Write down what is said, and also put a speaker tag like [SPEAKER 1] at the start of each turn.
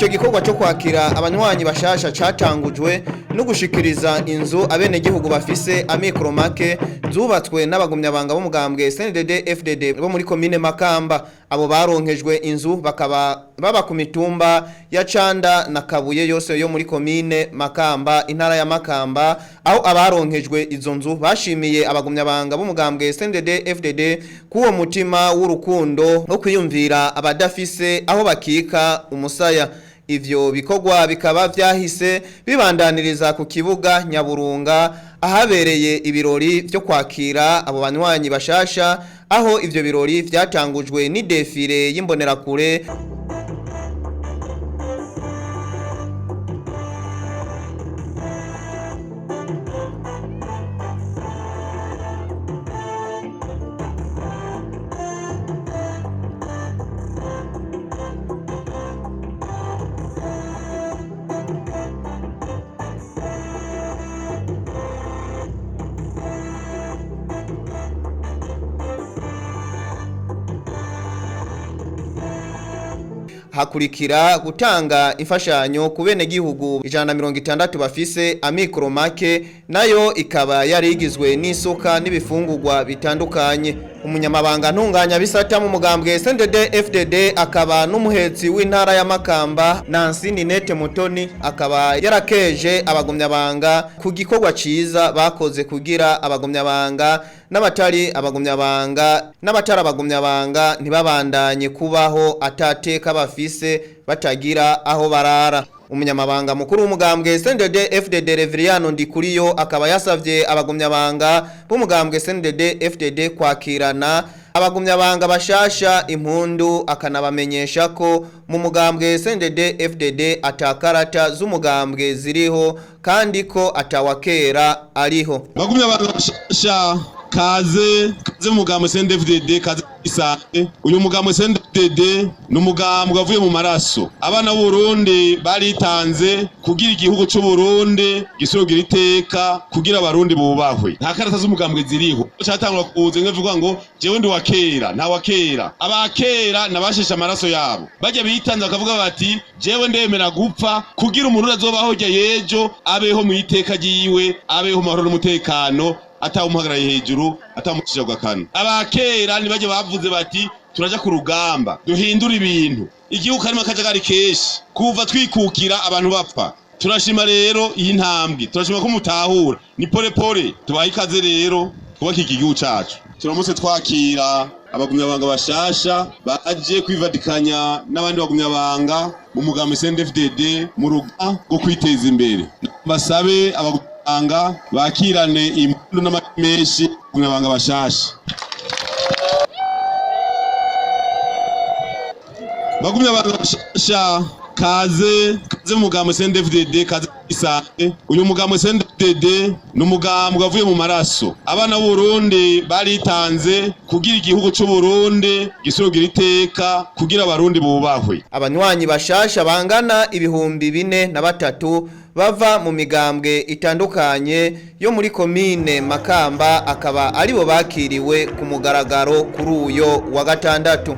[SPEAKER 1] Ico gikorwa cyo kwakira abanywanyi bashasha catangujwe no gushikiriza inzu abenegihugu bafise amikoro make zubatswe n'abagumyabanga b'umugambwe CNDD FDD bo muri komine Makamba. Abo baronkejwe inzu bakaba baba ku mitumba ya Canda na Kabuye yose yo muri komine Makamba, intara ya Makamba. Aho abaronkejwe izo nzu bashimiye abagumyabanga b'umugambwe CNDD FDD kuwo mutima w'urukundo no kwiyumvira abadafise aho bakika umusaya. Ivyo bikorwa bikaba vyahise bibandaniriza ku kibuga Nyaburunga ahabereye ibirori byo kwakira abo banywanyi bashasha, aho ivyo birori vyatangujwe ni defile y'imbonerakure. Hakurikira gutanga imfashanyo ku benegihugu 160 bafise amikoro make, nayo ikaba yarigizwe n'isuka n'ibifungurwa bitandukanye. Umunyamabanga ntunganya bisata mu mugambwe CNDD FDD akaba n'umuhetsi w'intara ya Makamba Nancy Ninette Mutoni akaba yarakeje abagumyabanga ku gikorwa ciza bakoze kugira abagumyabanga n'abatari abagumyabanga ntibabandanye kubaho atateka bafise batagira aho barara. Umunyamabanga mukuru w'umugambwe CNDD FDD Reveriyano Ndikuriyo akaba yasavye abagumyabanga b'umugambwe CNDD FDD kwakirana abagumyabanga bashasha impundu, akanabamenyesha ko mu mugambwe CNDD FDD atakarata z'umugambwe ziriho kandi ko atawakera ariho.
[SPEAKER 2] Bagumyabanga bashasha kaze mugambwe CNDD FDD kaze isake. Uyu mugambwe CNDD FDD n'umugambwe wavuye mu maraso. Abana b'u Burundi baritanze kugira igihugu cy'u Burundi gisugira iteka, kugira abarundi bubahwe. Nta karata z'umugambwe ziriho. Cyatangwa kuze nkavuga ngo jewe ndi wakera, nta wakera. Abakera nabashesha amaraso yabo. Bajya bitanze bakavuga bati jewe ndemera gupfa kugira umuntu azobaho yejo abeho mu iteka giyiwe, abeho mahoro n'umutekano, atawumuhagaraye hejuru, atamucisha gakana. Abakera nibaje bavuze bati turaja ku rugamba duhindura ibintu, igihugu karimo kajagari keshi kuva twikukira abantu bapfa. Turashima rero iyi ntambwe, turashima ko mutahura ni pole pole. Tubaha ikaze rero kubaka iki gihugu cacu. Turamutse twakira abagumyabanga bashasha baje kwivadikanya n'abandi bagumyabanga mu mugambwe CNDD FDD mu ruga rwo kwiteza imbere. Basabe abagumyabanga bakirane impundu n'amameshi bagumyabanga bashasha. Bagumyabanga bashasha kaze mu mugambwe CNDD FDD kaze isake. Uyu mugambwe CNDD FDD n'umugambwe wavuye mu maraso. Abana b'u Burundi baritanze kugira igihugu cy'u Burundi gisugira iteka, kugira abarundi bubahwe.
[SPEAKER 1] Abanywanyi bashasha bangana ibihumbi 403 bava mu migambwe itandukanye yo muri komine Makamba akaba aribo bakiriwe ku mugaragaro kuri uyo wa gatandatu.